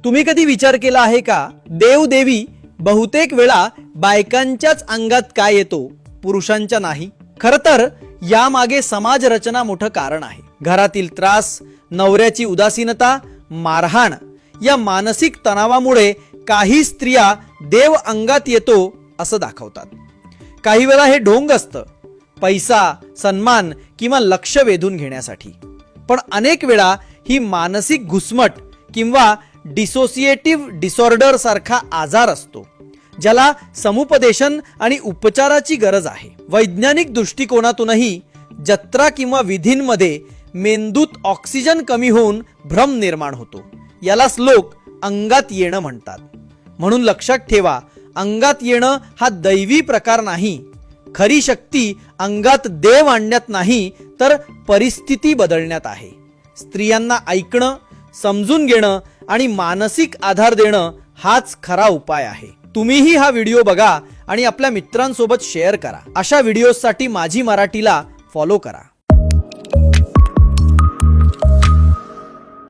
तुम्ही कधी विचार केला आहे का, देव देवी बहुतेक वेळा बायकांच्याच अंगात काय येतो, पुरुषांच्या नाही? खरं तर यामागे समाज रचना मोठं कारण आहे. घरातील त्रास, नवऱ्याची उदासीनता, मारहाण या मानसिक तणावामुळे काही स्त्रिया देव अंगात येतो असं दाखवतात. काही वेळा हे ढोंग असतं, पैसा, सन्मान किंवा लक्ष वेधून घेण्यासाठी. पण अनेक वेळा ही मानसिक घुसमट किंवा डिसोसिएटिव्ह डिसऑर्डर सारखा आजार असतो, ज्याला समुपदेशन आणि उपचाराची गरज आहे. वैज्ञानिक दृष्टिकोनातूनही जत्रा किंवा विधींमध्ये मेंदूत ऑक्सिजन कमी होऊन भ्रम निर्माण होतो. यालाच लोक अंगात येणं म्हणतात. म्हणून लक्षात ठेवा, अंगात येणं हा दैवी प्रकार नाही. खरी शक्ती अंगात देव आणण्यात नाही, तर परिस्थिती बदलण्यात आहे. स्त्रियांना ऐकणं, समजून घेणं आणि मानसिक आधार देणं हाच खरा उपाय आहे. तुम्हीही हा व्हिडिओ बघा आणि आपल्या मित्रांसोबत शेअर करा. अशा व्हिडिओसाठी माझी मराठीला फॉलो करा.